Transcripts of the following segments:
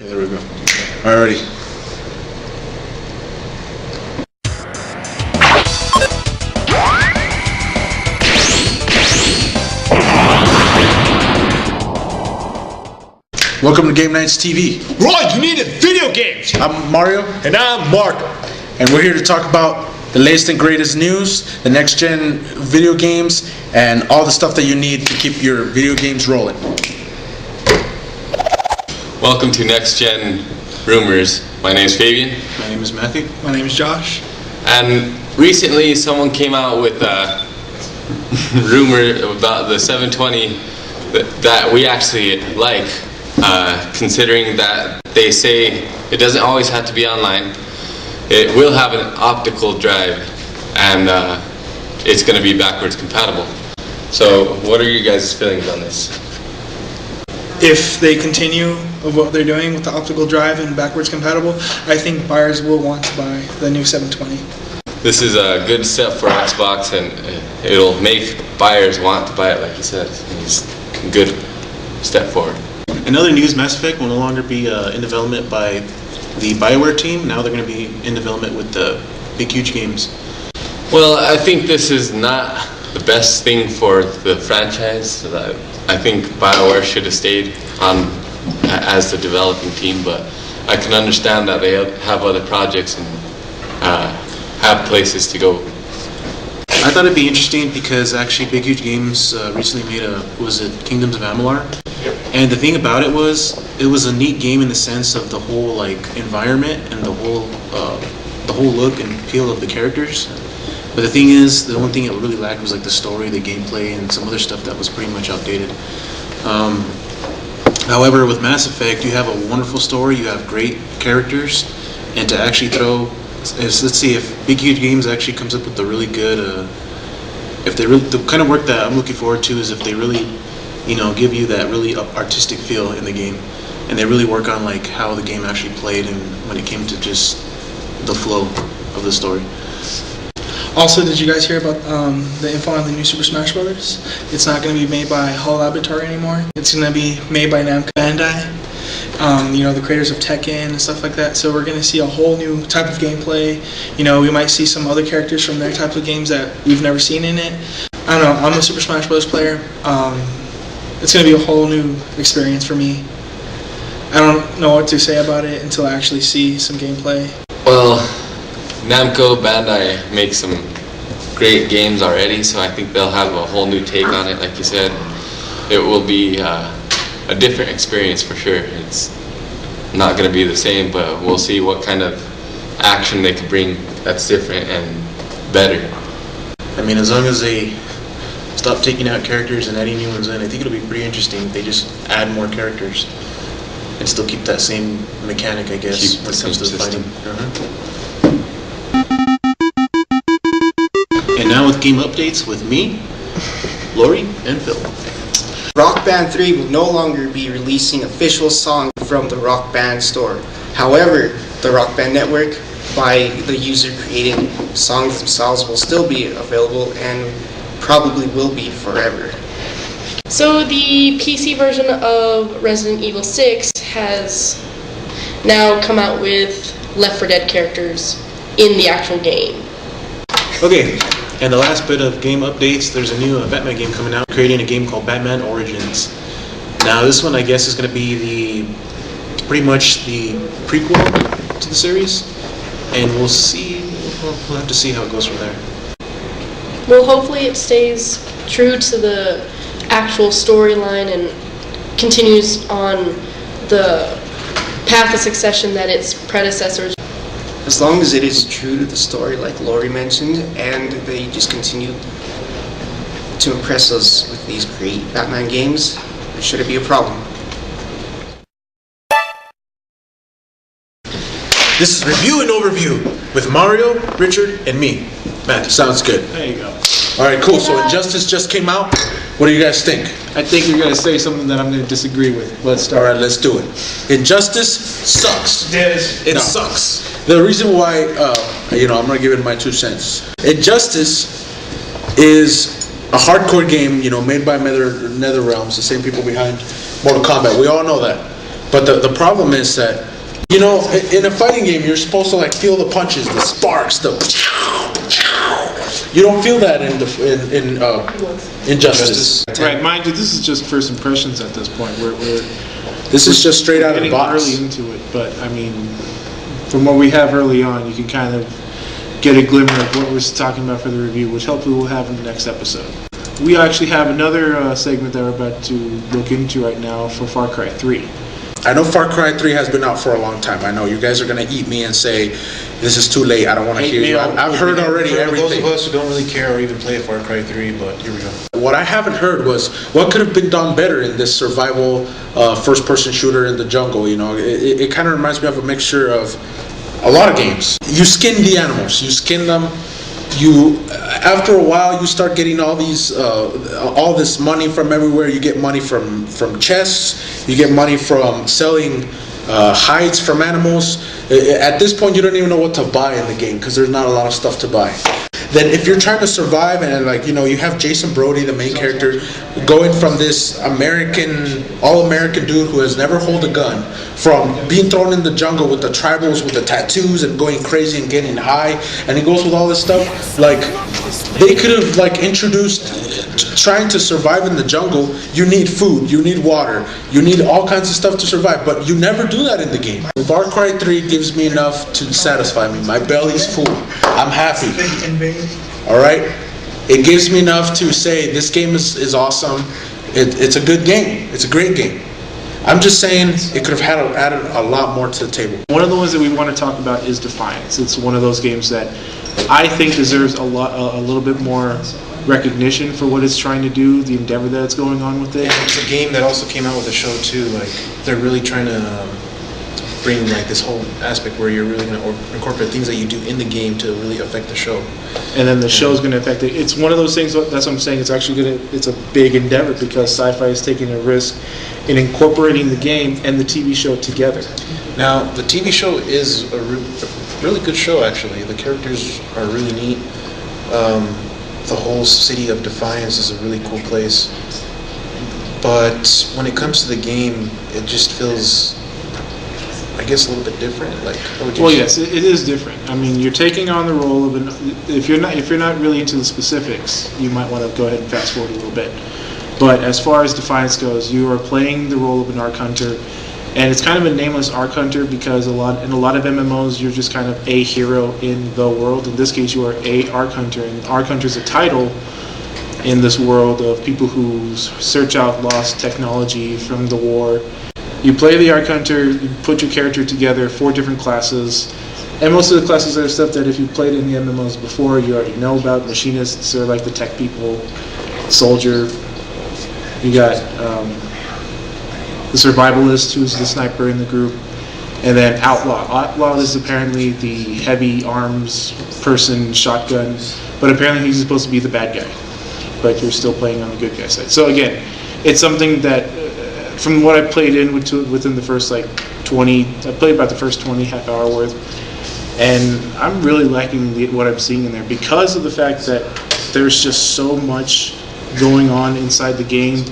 Okay, there we go. Alrighty. Welcome to Game Knights TV. Right, you needed video games. I'm Mario. And I'm Marco. And we're here to talk about the latest and greatest news, the next gen video games, and all the stuff that you need to keep your video games rolling. Welcome to Next Gen Rumors. My name is Fabian. My name is Matthew. My name is Josh. And recently someone came out with a rumor about the 720 that we actually like, considering that they say it doesn't always have to be online. It will have an optical drive, and it's going to be backwards compatible. So what are you guys' feelings on this? If they continue of what they're doing with the optical drive and backwards compatible, I think buyers will want to buy the new 720. This is a good step for Xbox, and it'll make buyers want to buy it, like you said. It's a good step forward. Another news, Mass Effect will no longer be in development by the BioWare team. Now they're going to be in development with the big, huge games. Well, I think this is not the best thing for the franchise. I think BioWare should have stayed on as the developing team, but I can understand that they have other projects and have places to go. I thought it'd be interesting because actually Big Huge Games recently made Kingdoms of Amalur? Yep. And the thing about it was a neat game in the sense of the whole like environment and the whole look and feel of the characters. But the thing is, the only thing it really lacked was like the story, the gameplay, and some other stuff that was pretty much outdated. However, with Mass Effect, you have a wonderful story, you have great characters, and to actually let's see if Big Huge Games actually comes up with the really good, the kind of work that I'm looking forward to is if they really, give you that really artistic feel in the game, and they really work on like how the game actually played and when it came to just the flow of the story. Also, did you guys hear about the info on the new Super Smash Bros? It's not going to be made by Hall Laboratory anymore. It's going to be made by Namco Bandai. The creators of Tekken and stuff like that. So we're going to see a whole new type of gameplay. We might see some other characters from their type of games that we've never seen in it. I don't know. I'm a Super Smash Bros. Player. It's going to be a whole new experience for me. I don't know what to say about it until I actually see some gameplay. Well, Namco Bandai makes some great games already, so I think they'll have a whole new take on it. Like you said, it will be a different experience for sure. It's not going to be the same, but we'll see what kind of action they can bring that's different and better. I mean, as long as they stop taking out characters and adding new ones in, I think it'll be pretty interesting if they just add more characters and still keep that same mechanic, I guess, when it comes to the fighting. And now with game updates with me, Lori, and Phil. Rock Band 3 will no longer be releasing official songs from the Rock Band store. However, the Rock Band network, by the user-created songs themselves, will still be available and probably will be forever. So the PC version of Resident Evil 6 has now come out with Left 4 Dead characters in the actual game. Okay. And the last bit of game updates, there's a new Batman game coming out, creating a game called Batman Origins. Now this one I guess is going to be pretty much the prequel to the series, and we'll have to see how it goes from there. Well, hopefully it stays true to the actual storyline and continues on the path of succession that its predecessors. As long as it is true to the story, like Lori mentioned, and they just continue to impress us with these great Batman games, there shouldn't be a problem. This is Review and Overview with Mario, Richard, and me. Matt, sounds good. There you go. Alright, cool. So Injustice just came out. What do you guys think? I think you're going to say something that I'm going to disagree with. Let's start. Alright, let's do it. Injustice sucks. It sucks. The reason why, I'm going to give it my 2 cents. Injustice is a hardcore game, made by NetherRealms, the same people behind Mortal Kombat. We all know that. But the problem is that, you know, in a fighting game, you're supposed to like feel the punches, the sparks, the. You don't feel that in Injustice. Right, mind you, this is just first impressions at this point. This is just straight out of the getting box. early into it, but I mean, from what we have early on, you can kind of get a glimmer of what we're talking about for the review, which hopefully we'll have in the next episode. We actually have another segment that we're about to look into right now for Far Cry 3. I know Far Cry 3 has been out for a long time. I know you guys are going to eat me and say, this is too late, I don't want to hear you. I've heard already everything. Those of us who don't really care or even play Far Cry 3, but here we go. What I haven't heard was what could have been done better in this survival first-person shooter in the jungle. You know, it kind of reminds me of a mixture of a lot of games. You skin the animals, you skin them. After a while, you start getting all this money from everywhere. You get money from chests. You get money from selling hides from animals. At this point, you don't even know what to buy in the game because there's not a lot of stuff to buy. Then if you're trying to survive and like, you know, you have Jason Brody, the main character, going from this all-American dude who has never held a gun, from being thrown in the jungle with the tribals with the tattoos and going crazy and getting high, and he goes with all this stuff. Like, they could have like introduced trying to survive in the jungle. You need food, you need water, you need all kinds of stuff to survive, but you never do that in the game. Far Cry 3 gives me enough to satisfy me. My belly's full. I'm happy. All right, it gives me enough to say this game is awesome. It's a good game. It's a great game. I'm just saying it could have added a lot more to the table. One of the ones that we want to talk about is Defiance. It's one of those games that I think deserves a little bit more recognition for what it's trying to do, the endeavor that it's going on with it. And it's a game that also came out with a show too. Like, they're really trying to bring like this whole aspect where you're really going to incorporate things that you do in the game to really affect the show. And then the show's going to affect it. It's one of those things. That's what I'm saying. It's actually it's a big endeavor because Sci-Fi is taking a risk in incorporating the game and the TV show together. Now, the TV show is a really good show. Actually, the characters are really neat. The whole city of Defiance is a really cool place. But when it comes to the game, it just feels, I guess, a little bit different. Like, how would you say? Yes, it is different. I mean, you're taking on the role of if you're not really into the specifics, you might want to go ahead and fast forward a little bit. But as far as Defiance goes, you are playing the role of an Ark Hunter, and it's kind of a nameless Ark Hunter because in a lot of MMOs, you're just kind of a hero in the world. In this case, you are a Ark Hunter, and Ark Hunter is a title in this world of people who search out lost technology from the war. You play the Ark Hunter, you put your character together, 4 different classes, and most of the classes are stuff that if you played in the MMOs before, you already know about. Machinists are like the tech people, soldier, you got the survivalist, who's the sniper in the group, and then outlaw. Outlaw is apparently the heavy arms person, shotgun, but apparently he's supposed to be the bad guy, but you're still playing on the good guy side. So again, it's something that from what I played within the first I played about the first 20 half hour worth, and I'm really liking what I'm seeing in there because of the fact that there's just so much going on inside the game.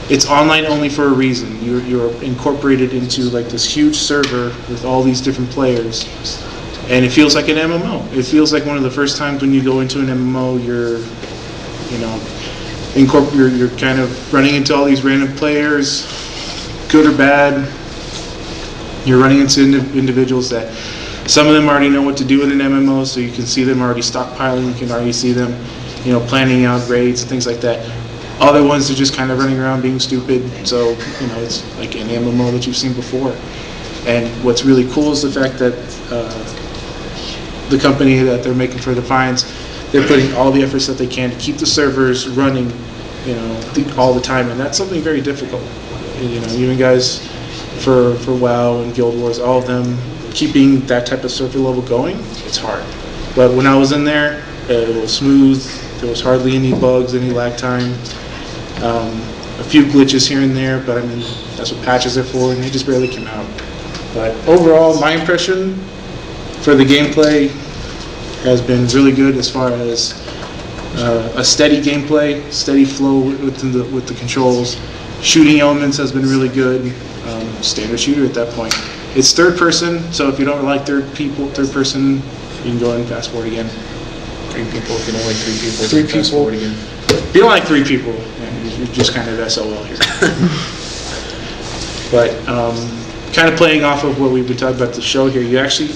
It's online only for a reason. You're incorporated into like this huge server with all these different players, and it feels like an MMO. It feels like one of the first times when you go into an MMO, you're kind of running into all these random players, good or bad. You're running into individuals that some of them already know what to do in an MMO, so you can see them already stockpiling. You can already see them, planning out raids and things like that. Other ones are just kind of running around being stupid. So it's like an MMO that you've seen before. And what's really cool is the fact that the company that they're making for Defiance, they're putting all the efforts that they can to keep the servers running, all the time, and that's something very difficult. Even guys for WoW and Guild Wars, all of them, keeping that type of server level going, it's hard. But when I was in there, it was smooth. There was hardly any bugs, any lag time. A few glitches here and there, but I mean, that's what patches are for, and they just barely came out. But overall, my impression for the gameplay has been really good as far as a steady gameplay, steady flow with the controls, Shooting elements has been really good. Standard shooter at that point. It's third person, so if you don't like third person, you can go ahead and fast forward again. 3 people, if you don't like 3 people. 3 fast people. forward again. If you don't like 3 people, you're just kind of SOL here. But kind of playing off of what we've been talking about the show here, you actually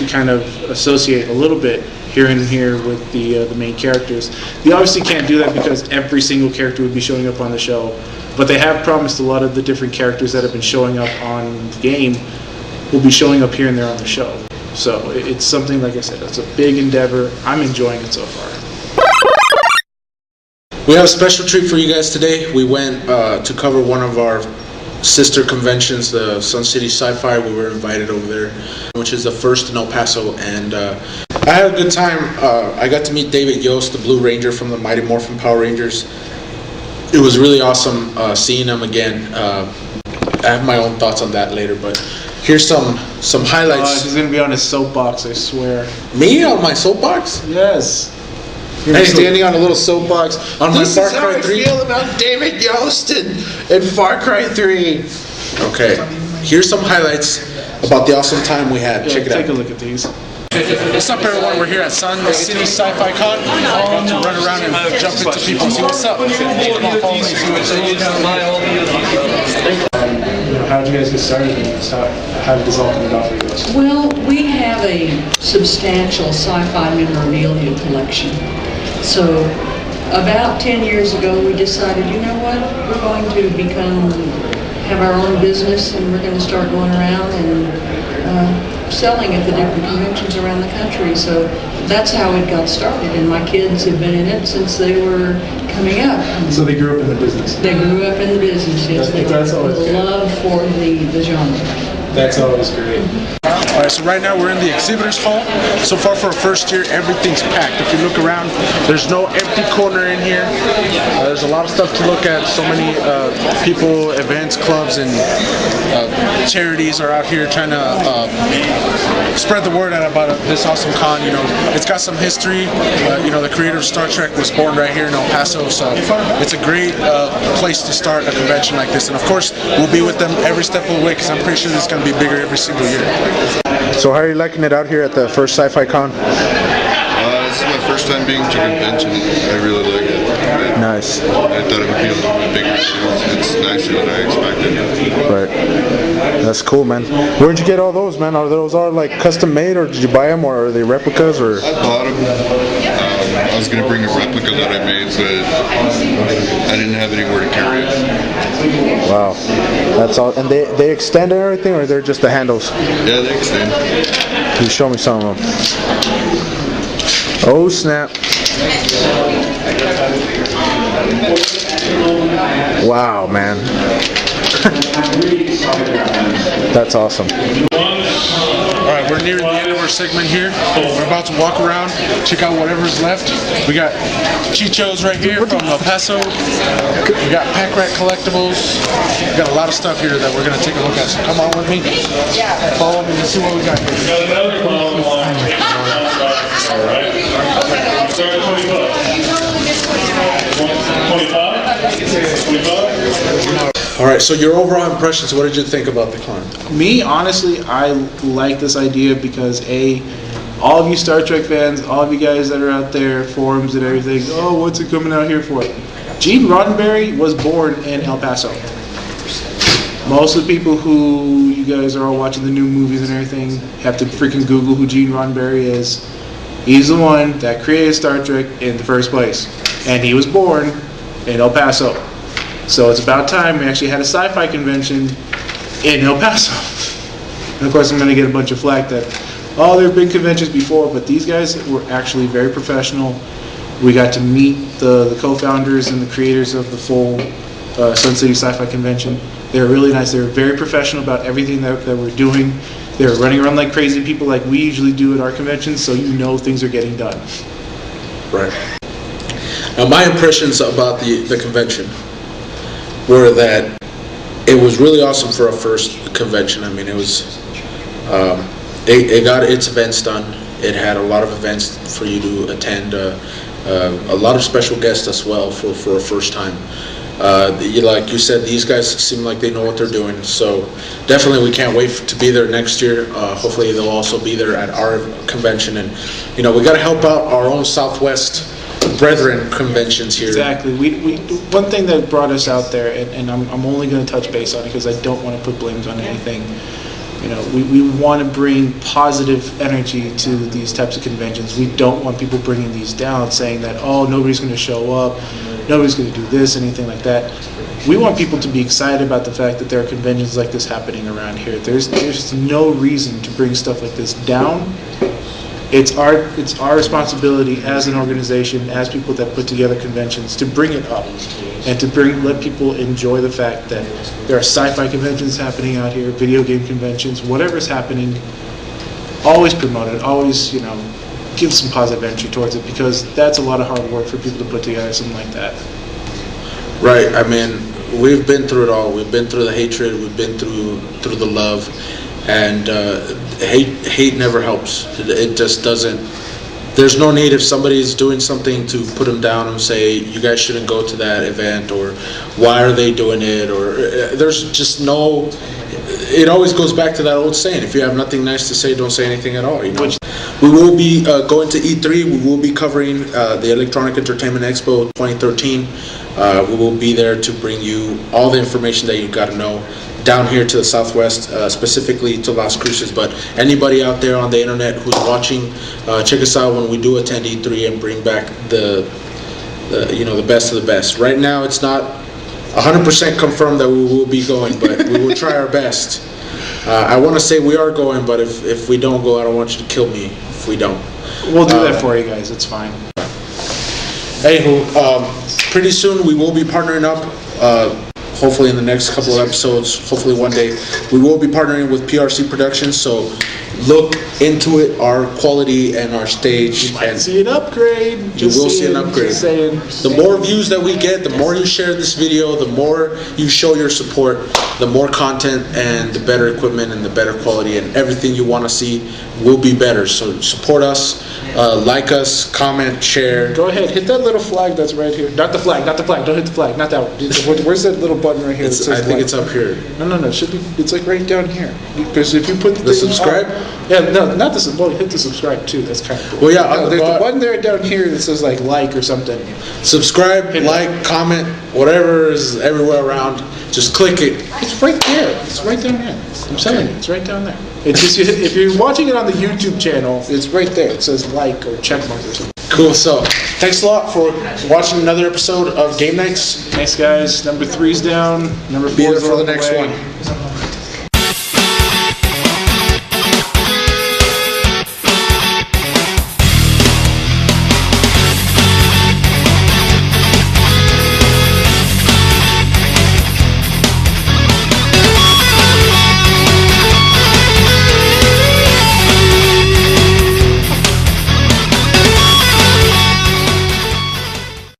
kind of associate a little bit here and here with the main characters. You obviously can't do that because every single character would be showing up on the show, but they have promised a lot of the different characters that have been showing up on the game will be showing up here and there on the show. So it's something, like I said, it's a big endeavor. I'm enjoying it so far. We have a special treat for you guys today. We went to cover one of our sister conventions, the Sun City Sci-Fi. We were invited over there, which is the first in El Paso, and I had a good time. I got to meet David Yost, the Blue Ranger from the Mighty Morphin Power Rangers. It was really awesome seeing him again. I have my own thoughts on that later, but here's some highlights. He's gonna be on his soapbox, I swear. Me on my soapbox? Yes. You're standing on a little soapbox. On my Far Cry 3? This is how I feel about David Yost and Far Cry 3. Okay, here's some highlights about the awesome time we had. Check it out. Take a look at these. What's up, everyone? We're here at Sun City Sci-Fi Con. We're about to run around and jump into people and see what's up. Come on, follow me, see what's How did you guys get started in this? How did this all come about for you guys? Well, we have a substantial sci-fi memorabilia collection. So about 10 years ago, we decided, you know what, we're going to have our own business, and we're going to start going around and selling at the different conventions around the country. So that's how it got started, and my kids have been in it since they were coming up. So they grew up in the business. They grew up in the business, yes. That's always good. Love for the genre. That's always great. All right, so right now we're in the exhibitors hall. So far for a first year, everything's packed. If you look around, there's no empty corner in here. There's a lot of stuff to look at. So many people, events, clubs, and charities are out here trying to spread the word out about this awesome con. You know, it's got some history. You know, the creator of Star Trek was born right here in El Paso, so it's a great place to start a convention like this. And of course, we'll be with them every step of the way because I'm pretty sure this is going to be bigger every single year. So how are you liking it out here at the first Sci-Fi Con? This is my first time being to a convention. I really like it. Nice. I thought it would be a little bit bigger too. It's nicer than I expected. Right. That's cool, man. Where'd you get all those, man? Are those all like custom made, or did you buy them, or are they replicas, or? I bought them. I was going to bring a replica that I made, but I didn't have anywhere to carry it. Wow. That's all. And they extend and everything, or they're just the handles? Yeah, they extend. Can you show me some of them? Oh, snap. Wow, man. That's awesome. Alright, we're nearing the end of our segment here. We're about to walk around, check out whatever's left. We got Chichos right here from El Paso. We got Pack Rat Collectibles. We got a lot of stuff here that we're going to take a look at. So come on with me. Follow me and see what we got here. Alright. Start at 20 bucks. 25? Alright, so your overall impressions, what did you think about the con? Me, honestly, I like this idea because all of you Star Trek fans, all of you guys that are out there, forums and everything, oh, what's it coming out here for? Gene Roddenberry was born in El Paso. Most of the people who you guys are all watching the new movies and everything have to freaking Google who Gene Roddenberry is. He's the one that created Star Trek in the first place. And he was born in El Paso. So it's about time we actually had a sci-fi convention in El Paso. And of course I'm going to get a bunch of flack that, oh, there have been conventions before, but these guys were actually very professional. We got to meet the co-founders and the creators of the full Sun City Sci-Fi Convention. They were really nice. They were very professional about everything that we're doing. They were running around like crazy people like we usually do at our conventions, so you know things are getting done. Right. Now my impressions about the convention were that it was really awesome for a first convention. I mean, it was, it got its events done. It had a lot of events for you to attend. a lot of special guests as well for a first time. Like you said, these guys seem like they know what they're doing, so definitely we can't wait to be there next year. Hopefully they'll also be there at our convention, and we got to help out our own Southwest brethren conventions here. Exactly. We one thing that brought us out there, and I'm only going to touch base on it because I don't want to put blames on anything. We want to bring positive energy to these types of conventions. We don't want people bringing these down, saying that, oh, nobody's going to show up, nobody's going to do this, anything like that. We want people to be excited about the fact that there are conventions like this happening around here. There's no reason to bring stuff like this down. It's our responsibility as an organization, as people that put together conventions, to bring it up and to let people enjoy the fact that there are sci-fi conventions happening out here, video game conventions, whatever's happening. Always promote it. Always, give some positive energy towards it, because that's a lot of hard work for people to put together something like that. Right. I mean, we've been through it all. We've been through the hatred. We've been through the love. And hate never helps. It just doesn't. There's no need if somebody's doing something to put them down and say you guys shouldn't go to that event, or why are they doing it, or there's just no. It always goes back to that old saying: if you have nothing nice to say, don't say anything at all. Which we will be going to E3. We will be covering the Electronic Entertainment Expo 2013. We will be there to bring you all the information that you've got to know down here to the Southwest, specifically to Las Cruces. But anybody out there on the internet who's watching, check us out when we do attend E3 and bring back the best of the best. Right now, it's not 100% confirmed that we will be going, but we will try our best. I want to say we are going, but if we don't go, I don't want you to kill me if we don't. We'll do that for you guys. It's fine. Anywho, pretty soon we will be partnering up. Hopefully in the next couple of episodes, hopefully one day, we will be partnering with PRC Productions. So look into it, our quality and our stage. You might see an upgrade. You will see an upgrade. The more views that we get, the more you share this video, the more you show your support, the more content and the better equipment and the better quality, and everything you want to see will be better. So support us, like us, comment, share. Go ahead, hit that little flag that's right here. Not the flag, don't hit the flag, not that one. Where's that little button right here? I think it's up here. No, it should be, it's like right down here. Because if you put the subscribe? No, not the, well, hit the subscribe too, that's kind of cool. Well, yeah, there's the button there down here that says like or something. Subscribe, like, comment, whatever is everywhere around, just click it. It's right there. It's right down there. I'm telling you, it's right down there. It's just, if you're watching it on the YouTube channel, it's right there. It says like or check mark or something. Cool. So, thanks a lot for watching another episode of Game Nights. Thanks, guys. Number 3's down. Number 4's for the on next way. one.